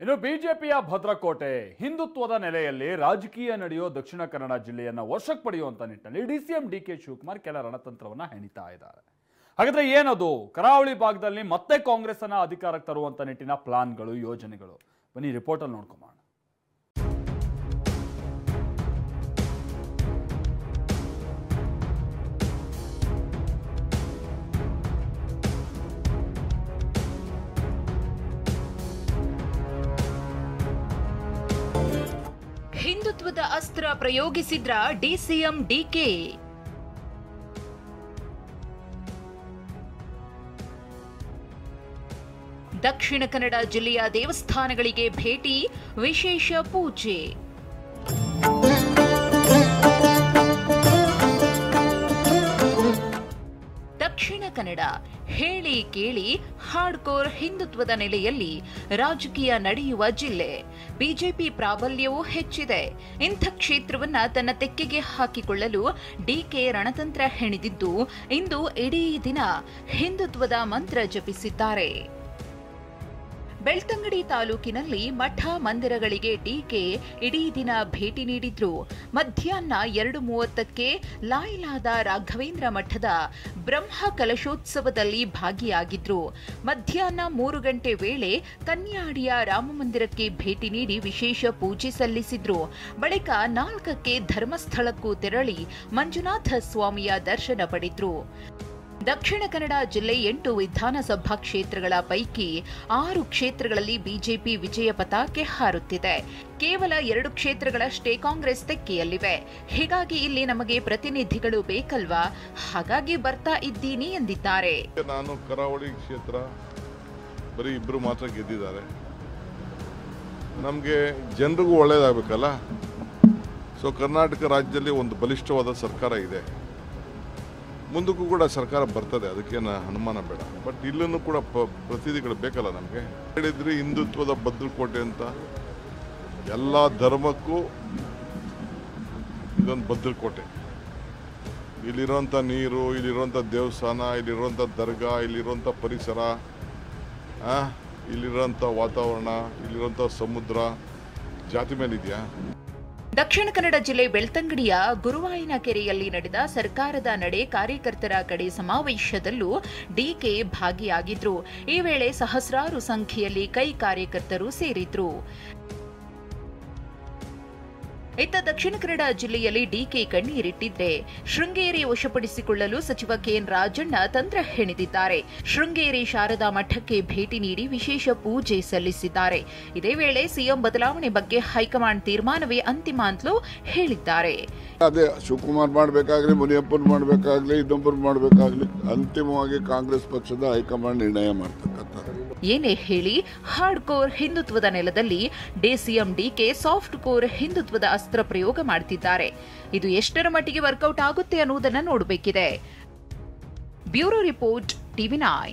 ಇನ್ನು ಬಿಜೆಪಿಯ ಭದ್ರಕೋಟೆ ಹಿಂದುತ್ವದ ನೆಲೆಯಲ್ಲಿ ರಾಜಕೀಯ ನಡೆಯೋ ದಕ್ಷಿಣ ಕನ್ನಡ ಜಿಲ್ಲೆಯನ್ನ ವಶಕ್ಕೆ ಪಡೆಯುವಂತ ನಿಟ್ಟಿನಲ್ಲಿ ಡಿಸಿಎಂ ಡಿಕೆ ಶಿವಕುಮಾರ್ ಕೆಲ ರಣತಂತ್ರವನ್ನ ಹೆಣಿತಾ ಇದ್ದಾರೆ. ಹಾಗಾದ್ರೆ ಏನದು ಕರಾವಳಿ ಭಾಗದಲ್ಲಿ ಮತ್ತೆ ಕಾಂಗ್ರೆಸ್ ಅನ್ನ ಅಧಿಕಾರಕ್ಕೆ ತರುವಂತ ನಿಟ್ಟಿನ ಪ್ಲಾನ್ಗಳು ಯೋಜನೆಗಳು ಬನ್ನಿ ರಿಪೋರ್ಟ್ ಅಲ್ಲಿ ನೋಡ್ಕೊಂಬೋಣ. ಹಿಂದುತ್ವದ ಅಸ್ತ್ರ ಪ್ರಯೋಗಿಸಿದ್ರ ಡಿಸಿಎಂ ಡಿಕೆ. ದಕ್ಷಿಣ ಕನ್ನಡ ಜಿಲ್ಲೆಯ ದೇವಸ್ಥಾನಗಳಿಗೆ ಭೇಟಿ, ವಿಶೇಷ ಪೂಜೆ. ದಕ್ಷಿಣ ಕನ್ನಡ ಹೇಳಿ ಕೇಳಿ ಹಾರ್ಡ್ಕೋರ್ ಹಿಂದುತ್ವದ ನೆಲೆಯಲ್ಲಿ ರಾಜಕೀಯ ನಡೆಯುವ ಜಿಲ್ಲೆ. ಬಿಜೆಪಿ ಪ್ರಾಬಲ್ಯವೂ ಹೆಚ್ಚಿದೆ. ಇಂಥ ಕ್ಷೇತ್ರವನ್ನ ತನ್ನ ತೆಕ್ಕೆಗೆ ಹಾಕಿಕೊಳ್ಳಲು ಡಿಕೆ ರಣತಂತ್ರ ಹೆಣೆದಿದ್ದು ಇಂದು ಇಡೀ ದಿನ ಹಿಂದುತ್ವದ ಮಂತ್ರ ಜಪಿಸಿದ್ದಾರೆ. ಬೆಳ್ತಂಗಡಿ ತಾಲೂಕಿನಲ್ಲಿ ಮಠ ಮಂದಿರಗಳಿಗೆ ಡಿಕೆ ಇಡೀ ದಿನ ಭೇಟಿ ನೀಡಿದ್ರು. ಮಧ್ಯಾಹ್ನ 2:30ಕ್ಕೆ ಲಾಯ್ಲಾದ ರಾಘವೇಂದ್ರ ಮಠದ ಬ್ರಹ್ಮ ಕಲಶೋತ್ಸವದಲ್ಲಿ ಭಾಗಿಯಾಗಿದ್ರು. ಮಧ್ಯಾಹ್ನ 3 ಗಂಟೆ ವೇಳೆ ಕನ್ಯಾಡಿಯ ರಾಮಮಂದಿರಕ್ಕೆ ಭೇಟಿ ನೀಡಿ ವಿಶೇಷ ಪೂಜೆ ಸಲ್ಲಿಸಿದ್ರು. ಬಳಿಕ 4ಕ್ಕೆ ಧರ್ಮಸ್ಥಳಕ್ಕೂ ತೆರಳಿ ಮಂಜುನಾಥ ಸ್ವಾಮಿಯ ದರ್ಶನ ಪಡೆದ್ರು. ದಕ್ಷಿಣ ಕನ್ನಡ ಜಿಲ್ಲೆ 8 ವಿಧಾನಸಭಾ ಕ್ಷೇತ್ರಗಳ ಪೈಕಿ 6 ಕ್ಷೇತ್ರಗಳಲ್ಲಿ ಬಿಜೆಪಿ ವಿಜಯ ಪತಾಕೆ ಹಾರುತ್ತಿದೆ. ಕೇವಲ 2 ಕ್ಷೇತ್ರಗಳಷ್ಟೇ ಕಾಂಗ್ರೆಸ್ ತೆಕ್ಕೆಯಲ್ಲಿವೆ. ಹೀಗಾಗಿ ಇಲ್ಲಿ ನಮಗೆ ಪ್ರತಿನಿಧಿಗಳು ಬೇಕಲ್ವಾ, ಹಾಗಾಗಿ ಬರ್ತಾ ಇದ್ದೀನಿ ಎಂದಿದ್ದಾರೆ. ನಾನು ಕರಾವಳಿ ಕ್ಷೇತ್ರ ಬರೀ 2 ಮಾತ್ರ ಗೆದ್ದಿದ್ದಾರೆ. ನಮಗೆ ಜನರಿಗೂ ಒಳ್ಳೇದಾಗಬೇಕಲ್ಲ. ಸೊ ಕರ್ನಾಟಕ ರಾಜ್ಯದಲ್ಲಿ ಒಂದು ಬಲಿಷ್ಠವಾದ ಸರ್ಕಾರ ಇದೆ. ಮುಂದಕ್ಕೂ ಕೂಡ ಸರ್ಕಾರ ಬರ್ತದೆ, ಅದಕ್ಕೇನು ಅನುಮಾನ ಬೇಡ. ಬಟ್ ಇಲ್ಲೂ ಕೂಡ ಪ್ರತಿನಿಧಿಗಳು ಬೇಕಲ್ಲ ನಮಗೆ. ಹೇಳಿದ್ರಿ ಹಿಂದುತ್ವದ ಭದ್ರಕೋಟೆ ಅಂತ. ಎಲ್ಲ ಧರ್ಮಕ್ಕೂ ಇದೊಂದು ಭದ್ರಕೋಟೆ. ಇಲ್ಲಿರುವಂಥ ನೀರು, ಇಲ್ಲಿರುವಂಥ ದೇವಸ್ಥಾನ, ಇಲ್ಲಿರುವಂಥ ದರ್ಗಾ, ಇಲ್ಲಿರುವಂಥ ಪರಿಸರ, ಇಲ್ಲಿರುವಂಥ ವಾತಾವರಣ, ಇಲ್ಲಿರುವಂಥ ಸಮುದ್ರ ಜಾತಿ ಮೇಲಿದೆಯಾ? ದಕ್ಷಿಣ ಕನ್ನಡ ಜಿಲ್ಲೆ ಬೆಳ್ತಂಗಡಿಯ ಗುರುವಾಯಿನ ಕೆರೆಯಲ್ಲಿ ನಡೆದ ಸರ್ಕಾರದ ನಡೆ ಕಾರ್ಯಕರ್ತರ ಕಡೆ ಸಮಾವೇಶದಲ್ಲೂ ಡಿಕೆ ಭಾಗಿಯಾಗಿದ್ರು. ಈ ವೇಳೆ ಸಹಸ್ರಾರು ಸಂಖ್ಯೆಯಲ್ಲಿ ಕೈ ಕಾರ್ಯಕರ್ತರು ಸೇರಿದ್ರು. ಇತ್ತ ದಕ್ಷಿಣ ಕನ್ನಡ ಜಿಲ್ಲೆಯಲ್ಲಿ ಡಿಕೆ ಕಣ್ಣೀರಿಟ್ಟಿದ್ರೆ ಶೃಂಗೇರಿ ವಶಪಡಿಸಿಕೊಳ್ಳಲು ಸಚಿವ ಕೆಎನ್ ರಾಜಣ್ಣ ತಂತ್ರ ಹೆಣೆದಿದ್ದಾರೆ. ಶೃಂಗೇರಿ ಶಾರದಾ ಮಠಕ್ಕೆ ಭೇಟಿ ನೀಡಿ ವಿಶೇಷ ಪೂಜೆ ಸಲ್ಲಿಸಿದ್ದಾರೆ. ಇದೇ ವೇಳೆ ಸಿಎಂ ಬದಲಾವಣೆ ಬಗ್ಗೆ ಹೈಕಮಾಂಡ್ ತೀರ್ಮಾನವೇ ಅಂತಿಮ ಅಂತಲೂ ಹೇಳಿದ್ದಾರೆ. ಅದೇ ಶಿವಕುಮಾರ್ ಮಾಡಬೇಕಾಗ್ಲಿ, ಮುನಿಯಪ್ಪನ್ ಮಾಡಬೇಕಾಗ್ಲಿ, ಇನ್ನೊಬ್ಬರು ಮಾಡಬೇಕಾಗ್ಲಿ, ಅಂತಿಮವಾಗಿ ಕಾಂಗ್ರೆಸ್ ಪಕ್ಷದ ಹೈಕಮಾಂಡ್ ನಿರ್ಣಯ ಮಾಡ್ತಕ್ಕಂಥ. ಏನೇ ಹೇಳಿ ಹಾರ್ಡ್ಕೋರ್ ಹಿಂದುತ್ವದ ನೆಲದಲ್ಲಿ ಡಿಸಿಎಂ ಡಿಕೆ ಸಾಫ್ಟ್ ಕೋರ್ ಹಿಂದುತ್ವದ ಅಸ್ತ್ರ ಪ್ರಯೋಗ ಮಾಡುತ್ತಿದ್ದಾರೆ. ಇದು ಎಷ್ಟರ ಮಟ್ಟಿಗೆ ವರ್ಕೌಟ್ ಆಗುತ್ತೆ ಅನ್ನುವುದನ್ನು ನೋಡಬೇಕಿದೆ. Bureau report, TV9.